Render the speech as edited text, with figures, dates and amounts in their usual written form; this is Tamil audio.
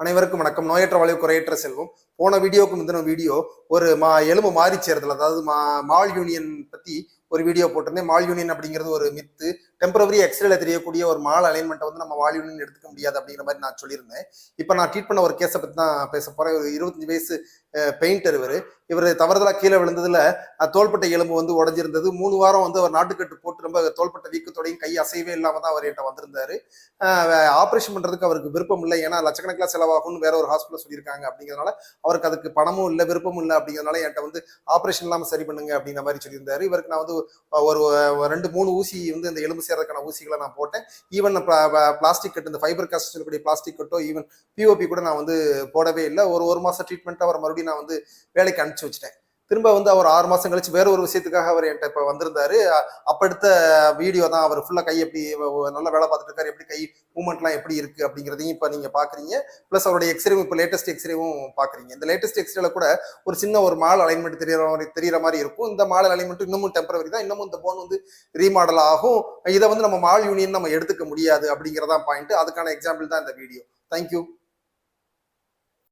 அனைவருக்கும் வணக்கம். நோயற்ற வாழ்வு குறையற்ற செல்வம். போன வீடியோக்கு முந்தின வீடியோ ஒரு எலும்பு மாறி சேருதல், அதாவது மால் யூனியன் பத்தி ஒரு வீடியோ போட்டிருந்தேன். மால் யூனியன் அப்படிங்கிறது ஒரு மித்து. டெம்பரவரி எக்ஸ்ரேல தெரியக்கூடிய ஒரு மால் அலைன்மெண்ட் வந்து நம்ம மால் யூனியன் எடுத்துக்க முடியாது அப்படிங்கிற மாதிரி நான் சொல்லியிருந்தேன். இப்போ நான் ட்ரீட் பண்ண ஒரு கேஸை பத்தி தான் பேச போறேன். ஒரு 25 வயசு பெயிண்டர். இவர் தவறுதலா கீழே விழுந்ததுல தோள்பட்டை எலும்பு வந்து உடஞ்சிருந்தது. 3 வாரம் வந்து அவர் நாட்டுக்கட்டு போட்டு ரொம்ப தோள்பட்டை வீக்கத்தோடையும் கை அசைவே இல்லாம தான் அவர் என்கிட்ட வந்திருந்தாரு. ஆப்ரேஷன் பண்றதுக்கு அவருக்கு விருப்பம் இல்லை, ஏன்னா லட்சக்கணக்கில் செலவாகும்னு வேற ஒரு ஹாஸ்பிட்டல் சொல்லியிருக்காங்க. அப்படிங்கிறதுனால அவருக்கு அதுக்கு பணமும் இல்லை, விருப்பமும் இல்லை. அப்படிங்கிறதுனால என்கிட்ட வந்து ஆப்ரேஷன் இல்லாமல் சரி பண்ணுங்க அப்படிங்கிற மாதிரி சொல்லியிருந்தாரு. இவருக்கு நான் வந்து ஒரு 2-3 ஊசி வந்து இந்த எலும்பு சேர்றதுக்கான ஊசிகளை நான் போட்டேன். ஈவன் பிளாஸ்டிக் கட்டு, இந்த ஃபைபர் காஸ்ட் சொல்லக்கூடிய பிளாஸ்டிக் கட்டோ, ஈவன் பிஓபி கூட நான் வந்து போடவே இல்லை. ஒரு மாசம் ட்ரீட்மெண்ட் அவர் மறுபடியும் நான் வந்து வேலைக்கு அனுப்பிச்சு வச்சிட்டேன். திரும்ப வந்து அவர் 6 மாசம் கழிச்சு வேற ஒரு விஷயத்துக்காக அவர் என்கிட்ட இப்ப வந்திருந்தாரு. அப்ப எடுத்த வீடியோ தான். அவர் ஃபுல்லா கை எப்படி நல்லா வேலை பார்த்துட்டு இருக்காரு, எப்படி கை மூவ்மெண்ட்லாம் எப்படி இருக்கு அப்படிங்கிறதையும் இப்ப நீங்க பாக்குறீங்க. பிளஸ் அவருடைய எக்ஸ்ரேவும் இப்ப லேட்டஸ்ட் எக்ஸ்ரேவும் பாக்குறீங்க. இந்த லேட்டஸ்ட் எக்ஸ்ரேல கூட ஒரு சின்ன ஒரு மால் அலைன்மெண்ட் தெரியற மாதிரி இருக்கும். இந்த மால் அலைன்மெண்ட் இன்னமும் டெம்பரவரி தான். இன்னமும் இந்த போன் வந்து ரீமாடல் ஆகும். இதை வந்து நம்ம மால் யூனியன் நம்ம எடுத்துக்க முடியாது அப்படிங்கிறதா பாயிண்ட். அதுக்கான எக்ஸாம்பிள் தான் இந்த வீடியோ. தேங்க்யூ.